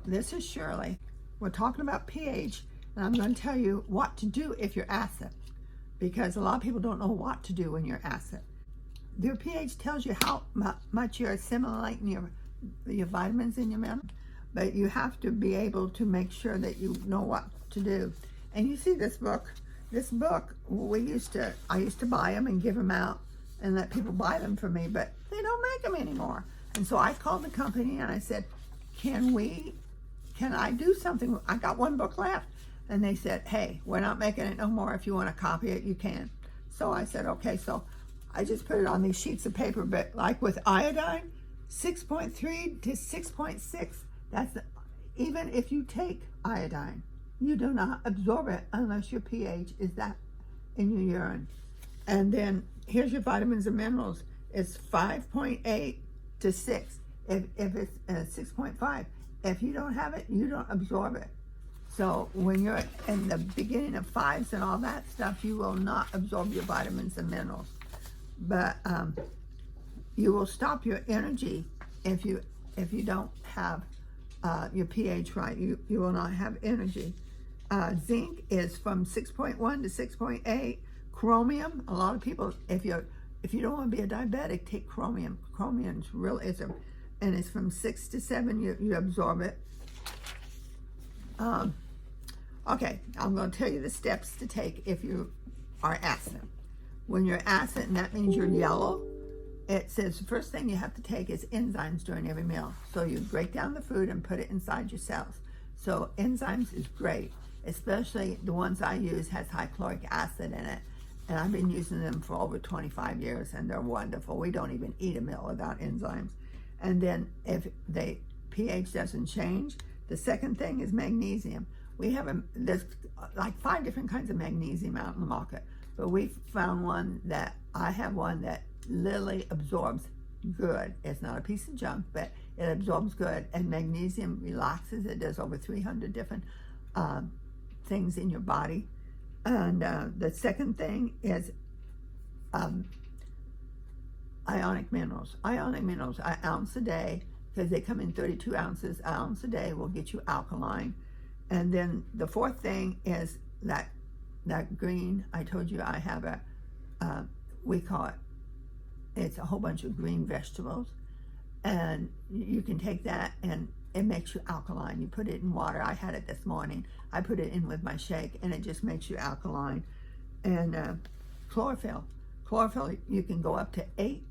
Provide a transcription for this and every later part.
this is Shirley. We're talking about pH, and I'm going to tell you what to do if you're acid, because a lot of people don't know what to do when you're acid. Your pH tells you how much you're assimilating your vitamins in your minerals, but you have to be able to make sure that you know what to do. And you see this book. This book, I used to buy them and give them out and let people buy them for me, but they don't make them anymore. And so I called the company and I said, can I do something? I got one book left. And they said, hey, we're not making it no more. If you want to copy it, you can. So I said, okay. So I just put it on these sheets of paper, but like with iodine, 6.3 to 6.6, even if you take iodine, you do not absorb it unless your pH is that in your urine. And then here's your vitamins and minerals. It's 5.8 to 6. If it's 6.5, if you don't have it, you don't absorb it. So when you're in the beginning of 5s and all that stuff, you will not absorb your vitamins and minerals. But you will stop your energy if you don't have your pH right. You will not have energy. Zinc is from 6.1 to 6.8. Chromium, a lot of people, if you don't want to be a diabetic, take chromium. Chromium is and it's from 6 to 7. You absorb it. Okay, I'm going to tell you the steps to take if you are acid. When you're acid, and that means you're yellow, it says the first thing you have to take is enzymes during every meal. So you break down the food and put it inside your cells. So enzymes is great, especially the ones I use has high-chloric acid in it. And I've been using them for over 25 years, and they're wonderful. We don't even eat a meal without enzymes. And then if the pH doesn't change, the second thing is magnesium. There's like 5 different kinds of magnesium out in the market, but we found I have one that literally absorbs good. It's not a piece of junk, but it absorbs good, and magnesium relaxes. It does over 300 different things in your body. And the second thing is ionic minerals. Ionic minerals, an ounce a day, because they come in 32 ounces. An ounce a day will get you alkaline. And then the fourth thing is that green. I told you I have we call it's a whole bunch of green vegetables. And you can take that and it makes you alkaline. You put it in water. I had it this morning. I put it in with my shake and it just makes you alkaline. And chlorophyll. Chlorophyll, you can go up to 8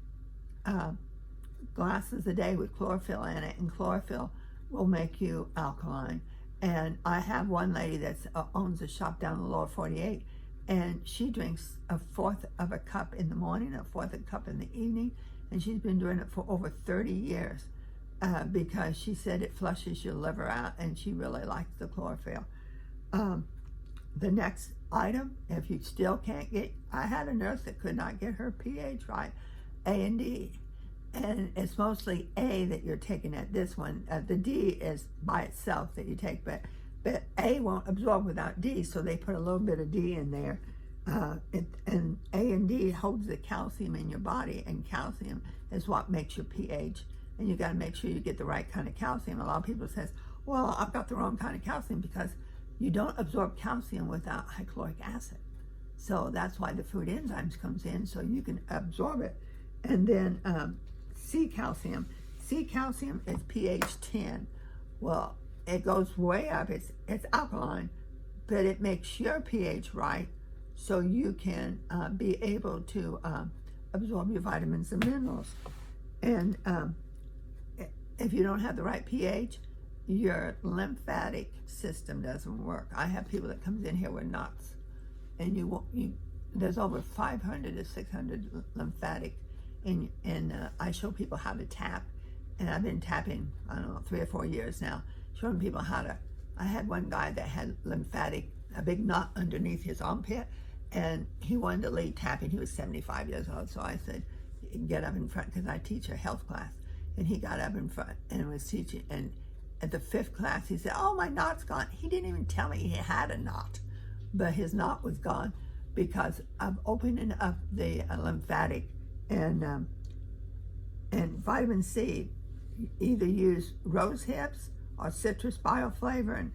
glasses a day with chlorophyll in it, and chlorophyll will make you alkaline. And I have one lady that owns a shop down in the lower 48, and she drinks 1/4 of a cup in the morning, 1/4 of a cup in the evening, and she's been doing it for over 30 years because she said it flushes your liver out, and she really likes the chlorophyll. The next item, if you still can't I had a nurse that could not get her pH right, A and D. And it's mostly A that you're taking at this one. The D is by itself that you take, but A won't absorb without D, so they put a little bit of D in there. And A and D holds the calcium in your body, and calcium is what makes your pH. And you got to make sure you get the right kind of calcium. A lot of people says, well, I've got the wrong kind of calcium, because you don't absorb calcium without high-chloric acid. So that's why the food enzymes comes in, so you can absorb it. And then C calcium. C calcium is pH 10. Well, it goes way up. It's alkaline, but it makes your pH right, so you can be able to absorb your vitamins and minerals. And if you don't have the right pH, your lymphatic system doesn't work. I have people that comes in here with knots, and there's over 500 to 600 lymphatic. And I show people how to tap, and I've been tapping, I don't know, 3 or 4 years now, showing people how to. I had one guy that had a big knot underneath his armpit, and he wanted to lead tapping. He was 75 years old, so I said, get up in front, because I teach a health class. And he got up in front and was teaching, and at the 5th class, he said, oh, my knot's gone. He didn't even tell me he had a knot, but his knot was gone because of opening up the lymphatic. And vitamin C, either use rose hips or citrus bioflavorin.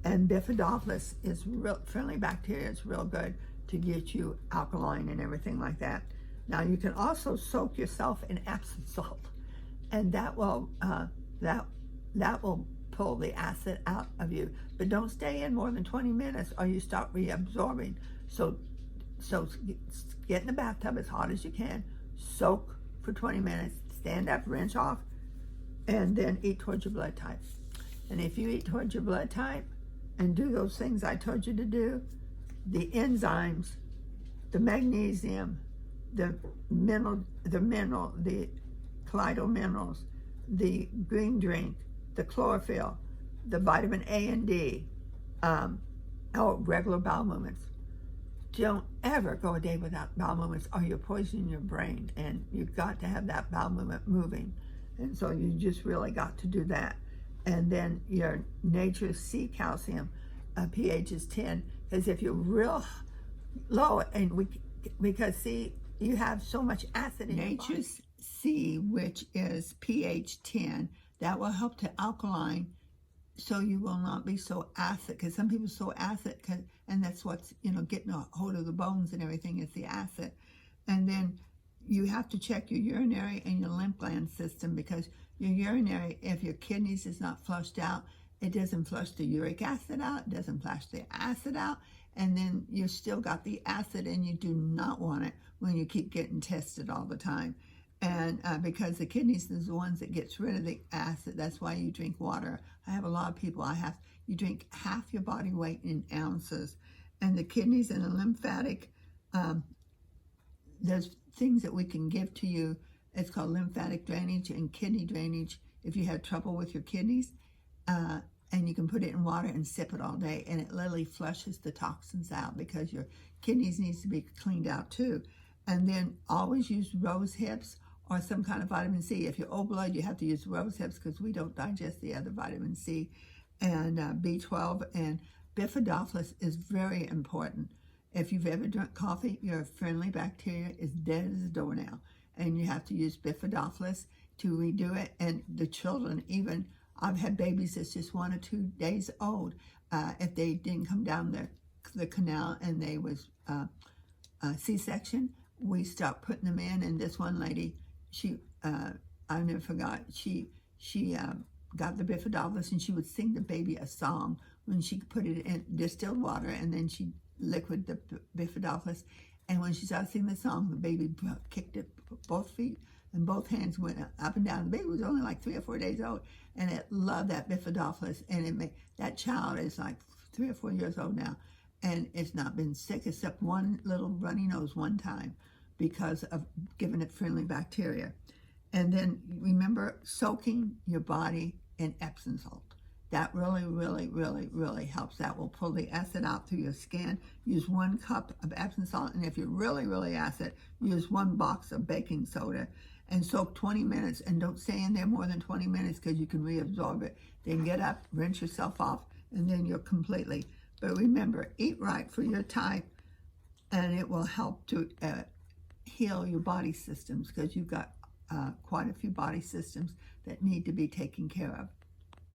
And Bifidobacillus is real friendly bacteria. It's real good to get you alkaline and everything like that. Now you can also soak yourself in Epsom salt, and that will pull the acid out of you. But don't stay in more than 20 minutes, or you start reabsorbing. So get in the bathtub as hot as you can, soak for 20 minutes, stand up, rinse off, and then eat towards your blood type. And if you eat towards your blood type and do those things I told you to do, the enzymes, the magnesium, the colloidal minerals, the green drink, the chlorophyll, the vitamin A and D, regular bowel movements. Don't ever go a day without bowel movements, or you're poisoning your brain, and you've got to have that bowel movement moving. And so you just really got to do that. And then your Nature's Sea calcium, pH is 10, because if you're real low, and because see, you have so much acid in Nature's Sea, which is pH 10, that will help to alkaline, so you will not be so acid, because some people are so acid, and that's what's, getting a hold of the bones and everything, is the acid. And then you have to check your urinary and your lymph gland system, because your urinary, if your kidneys is not flushed out, it doesn't flush the uric acid out, it doesn't flush the acid out, and then you still got the acid, and you do not want it when you keep getting tested all the time. And because the kidneys is the ones that gets rid of the acid. That's why you drink water. I have a lot of people, you drink half your body weight in ounces. And the kidneys and the lymphatic, there's things that we can give to you. It's called lymphatic drainage and kidney drainage if you have trouble with your kidneys. And you can put it in water and sip it all day, and it literally flushes the toxins out, because your kidneys needs to be cleaned out too. And then always use rose hips or some kind of vitamin C. If you're O blood, you have to use rose hips, because we don't digest the other vitamin C. And B12 and Bifidobacillus is very important. If you've ever drunk coffee, your friendly bacteria is dead as a doornail, and you have to use Bifidobacillus to redo it. And the children, even, I've had babies that's just 1 or 2 days old. If they didn't come down the canal and they was C-section, we stopped putting them in. And this one lady, I never forgot, she got the Bifidobacillus, and she would sing the baby a song when she put it in distilled water, and then she liquid the Bifidobacillus. And when she started singing the song, the baby kicked it, both feet and both hands went up and down. The baby was only like 3 or 4 days old, and it loved that Bifidobacillus. And that child is like 3 or 4 years old now, and it's not been sick except one little runny nose one time, because of giving it friendly bacteria. And then remember, soaking your body in Epsom salt. That really, really, really, really helps. That will pull the acid out through your skin. Use 1 cup of Epsom salt, and if you're really, really acid, use 1 box of baking soda, and soak 20 minutes, and don't stay in there more than 20 minutes, because you can reabsorb it. Then get up, rinse yourself off, and then you're completely. But remember, eat right for your type, and it will help to heal your body systems, because you've got quite a few body systems that need to be taken care of.